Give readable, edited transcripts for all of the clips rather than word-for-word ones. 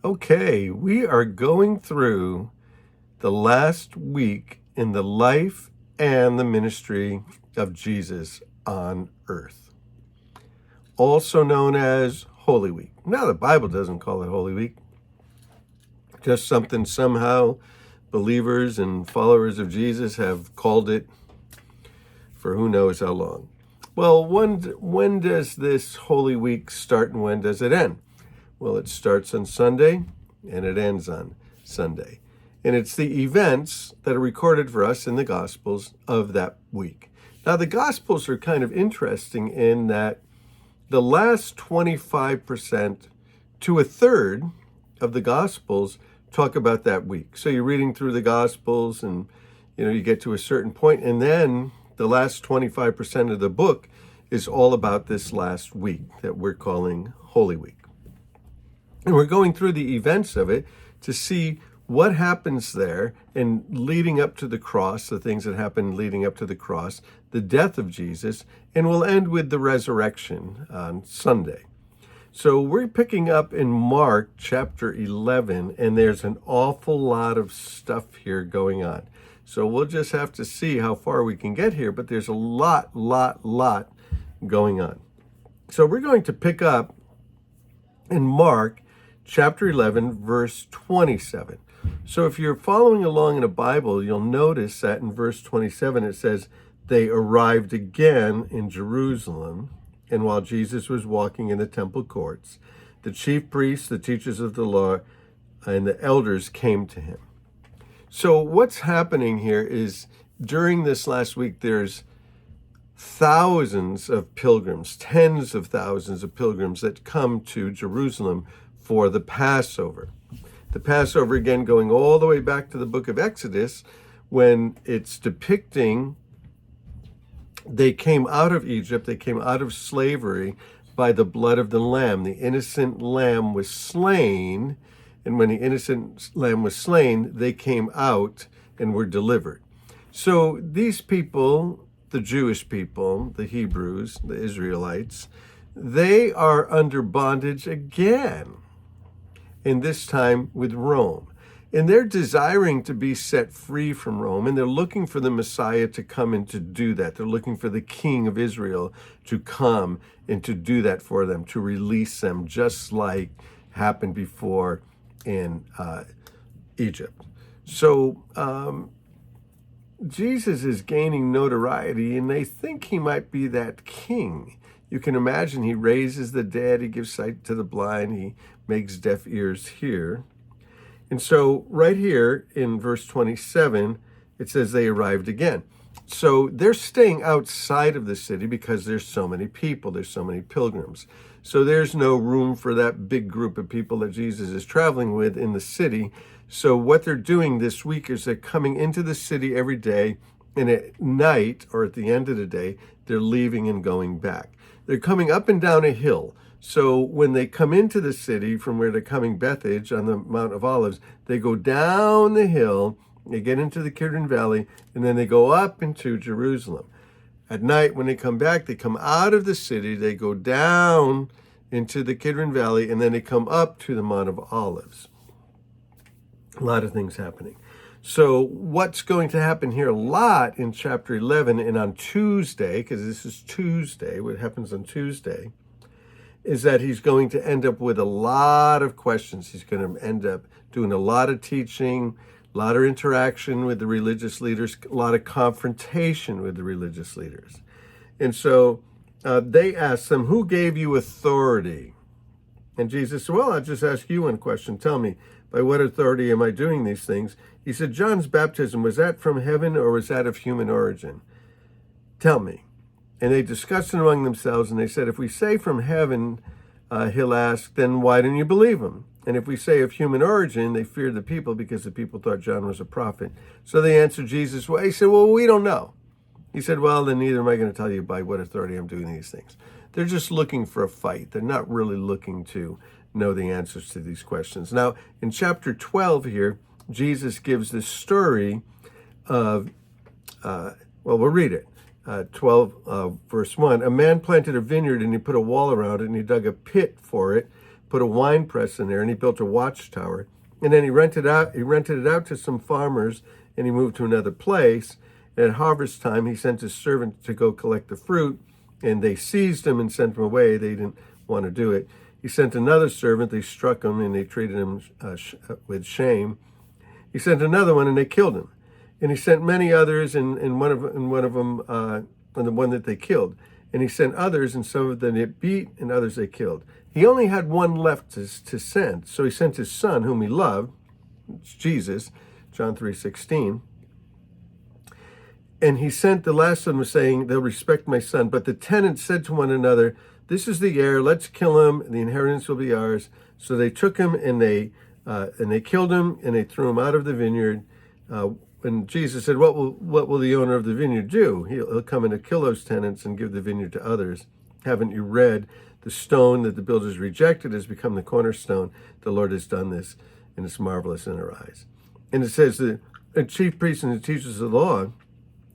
Okay, we are going through the last week in the life and the ministry of Jesus on earth, also known as Holy Week. Now, the Bible doesn't call it Holy Week, just something somehow believers and followers of Jesus have called it for who knows how long. Well, when does this Holy Week start and when does it end? Well, it starts on Sunday and it ends on Sunday. And it's the events that are recorded for us in the Gospels of that week. Now, the Gospels are kind of interesting in that the last 25% to a third of the Gospels talk about that week. So you're reading through the Gospels and you get to a certain point, and then the last 25% of the book is all about this last week that we're calling Holy Week. And we're going through the events of it to see what happens there and leading up to the cross, the things that happened leading up to the cross, the death of Jesus, and we'll end with the resurrection on Sunday. So we're picking up in Mark chapter 11, and there's an awful lot of stuff here going on. So we'll just have to see how far we can get here, but there's a lot going on. So we're going to pick up in Mark chapter 11, verse 27. So if you're following along in a Bible, you'll notice that in verse 27 it says, they arrived again in Jerusalem, and while Jesus was walking in the temple courts, the chief priests, the teachers of the law, and the elders came to him. So what's happening here is during this last week, there's thousands of pilgrims, tens of thousands of pilgrims that come to Jerusalem for the Passover. The Passover, again, going all the way back to the book of Exodus, when it's depicting they came out of Egypt, they came out of slavery by the blood of the lamb. The innocent lamb was slain, and when the innocent lamb was slain, they came out and were delivered. So these people, the Jewish people, the Hebrews, the Israelites, they are under bondage again, and this time with Rome. And they're desiring to be set free from Rome, and they're looking for the Messiah to come and to do that. They're looking for the King of Israel to come and to do that for them, to release them, just like happened before in Egypt. So Jesus is gaining notoriety, and they think he might be that king. You can imagine he raises the dead, he gives sight to the blind, he makes deaf ears hear. And so right here in verse 27, it says they arrived again. So they're staying outside of the city because there's so many people, there's so many pilgrims. So there's no room for that big group of people that Jesus is traveling with in the city. So what they're doing this week is they're coming into the city every day, and at night or at the end of the day, they're leaving and going back. They're coming up and down a hill. So when they come into the city from where they're coming, Bethphage on the Mount of Olives, they go down the hill, they get into the Kidron Valley, and then they go up into Jerusalem. At night, when they come back, they come out of the city, they go down into the Kidron Valley, and then they come up to the Mount of Olives. A lot of things happening. So what's going to happen here a lot in chapter 11 and on Tuesday, because this is Tuesday, what happens on Tuesday, is that he's going to end up with a lot of questions. He's going to end up doing a lot of teaching, a lot of interaction with the religious leaders, a lot of confrontation with the religious leaders. And so they asked him, who gave you authority? And Jesus said, well, I'll just ask you one question. Tell me, by what authority am I doing these things? He said, John's baptism, was that from heaven or was that of human origin? Tell me. And they discussed it among themselves, and they said, if we say from heaven, he'll ask, then why didn't you believe him? And if we say of human origin, they feared the people because the people thought John was a prophet. So they answered Jesus, well, he said, well, we don't know. He said, well, then neither am I going to tell you by what authority I'm doing these things. They're just looking for a fight. They're not really looking to know the answers to these questions. Now, in chapter 12 here, Jesus gives this story of, we'll read it. 12, verse 1, a man planted a vineyard and he put a wall around it and he dug a pit for it put a wine press in there, and he built a watchtower. And then he rented it out to some farmers, and he moved to another place. And at harvest time, he sent his servant to go collect the fruit, and they seized him and sent him away. They didn't want to do it. He sent another servant. They struck him, and they treated him with shame. He sent another one, and they killed him. And he sent many others, and one of them, and the one that they killed. And he sent others, and some of them they beat, and others they killed. He only had one left to send. So he sent his son, whom he loved, it's Jesus, John 3:16. And he sent the last one, was saying, they'll respect my son. But the tenants said to one another, this is the heir, let's kill him, the inheritance will be ours. So they took him, and they killed him, and they threw him out of the vineyard. And Jesus said, what will the owner of the vineyard do? He'll come in to kill those tenants and give the vineyard to others. Haven't you read, the stone that the builders rejected has become the cornerstone. The Lord has done this, and it's marvelous in our eyes. And it says that the chief priests and the teachers of the law,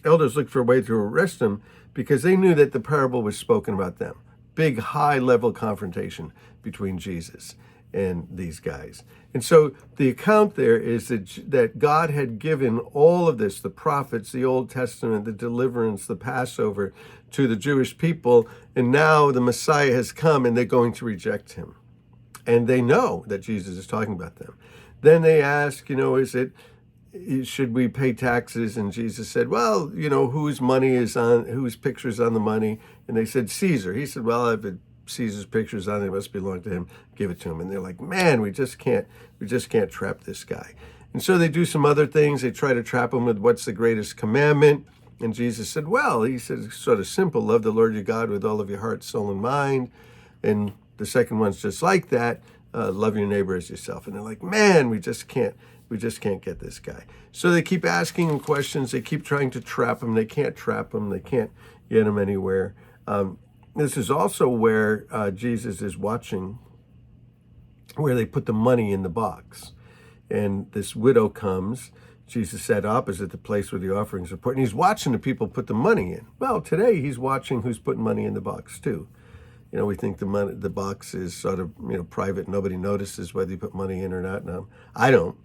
elders looked for a way to arrest him because they knew that the parable was spoken about them. Big, high-level confrontation between Jesus and these guys. And so the account there is that God had given all of this, the prophets, the Old Testament, the deliverance, the Passover, to the Jewish people, and now the Messiah has come, and they're going to reject him. And they know that Jesus is talking about them. Then they ask, should we pay taxes? And Jesus said, well, whose picture is on the money? And they said, Caesar. He said, well, if Caesar's picture's on it, must belong to him. Give it to him. And they're like, man, we just can't trap this guy. And so they do some other things. They try to trap him with what's the greatest commandment. And Jesus said, well, he said, it's sort of simple. Love the Lord your God with all of your heart, soul, and mind. And the second one's just like that. Love your neighbor as yourself. And they're like, man, we just can't get this guy. So they keep asking him questions. They keep trying to trap him. They can't trap him. They can't get him anywhere. This is also where Jesus is watching, where they put the money in the box. And this widow comes. Jesus sat opposite the place where the offerings are put, and he's watching the people put the money in. Well, today he's watching who's putting money in the box too. We think the box is sort of private. Nobody notices whether you put money in or not. No, I don't.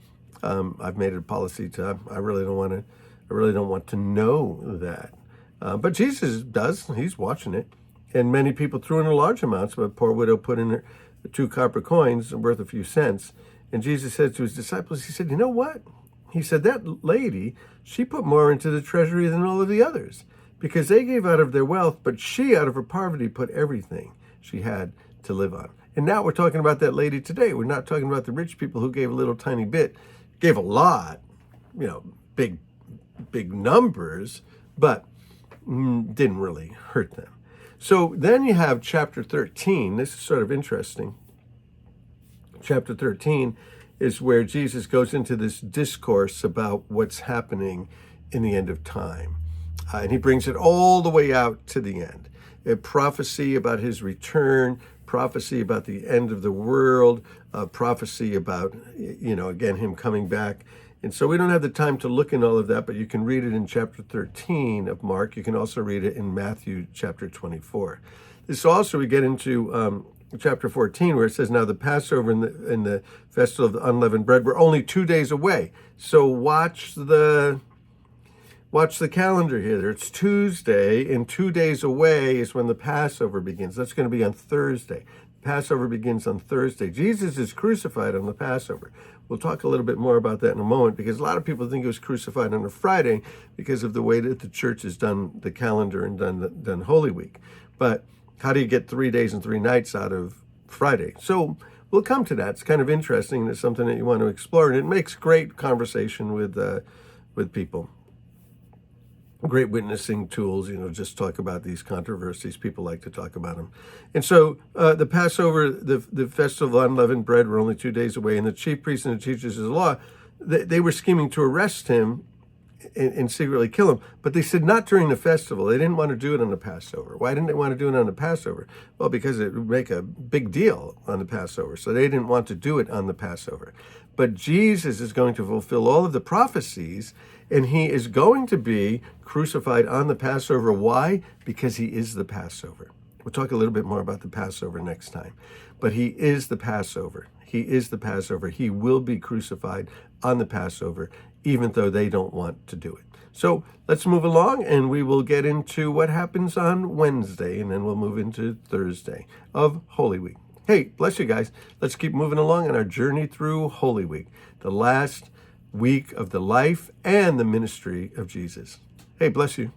I've made it a policy to. I really don't want to know that. But Jesus does. He's watching it. And many people threw in large amounts, but poor widow put in her 2 copper coins worth a few cents. And Jesus said to his disciples, he said, you know what? He said, that lady, she put more into the treasury than all of the others, because they gave out of their wealth, but she, out of her poverty, put everything she had to live on. And now we're talking about that lady today. We're not talking about the rich people who gave a little tiny bit, gave a lot, big numbers, but didn't really hurt them. So then you have chapter 13. This is sort of interesting. Chapter 13 is where Jesus goes into this discourse about what's happening in the end of time. And he brings it all the way out to the end. A prophecy about his return, prophecy about the end of the world, prophecy about, again, him coming back. And so we don't have the time to look in all of that, but you can read it in chapter 13 of Mark. You can also read it in Matthew chapter 24. This also, we get into chapter 14, where it says, now the Passover and the festival of the unleavened bread were only 2 days away. So watch the calendar here. It's Tuesday, and 2 days away is when the Passover begins. That's going to be on Thursday. Passover begins on Thursday. Jesus is crucified on the Passover. We'll talk a little bit more about that in a moment, because a lot of people think he was crucified on a Friday because of the way that the church has done the calendar and done Holy Week. But how do you get 3 days and 3 nights out of Friday? So we'll come to that. It's kind of interesting. It's something that you want to explore, and it makes great conversation with people. Great witnessing tools, just talk about these controversies. People like to talk about them. And so the Passover, the festival of unleavened bread were only 2 days away, and the chief priests and the teachers of the law, they were scheming to arrest him and secretly kill him. But they said not during the festival. They didn't want to do it on the Passover. Why didn't they want to do it on the Passover? Well, because it would make a big deal on the Passover. So they didn't want to do it on the Passover. But Jesus is going to fulfill all of the prophecies, and he is going to be crucified on the Passover. Why? Because he is the Passover. We'll talk a little bit more about the Passover next time. but he is the Passover. He is the Passover. He will be crucified on the Passover, even though they don't want to do it. So let's move along, and we will get into what happens on Wednesday, and then we'll move into Thursday of Holy Week. Hey, bless you guys. Let's keep moving along in our journey through Holy Week, the last week of the life and the ministry of Jesus. Hey, bless you.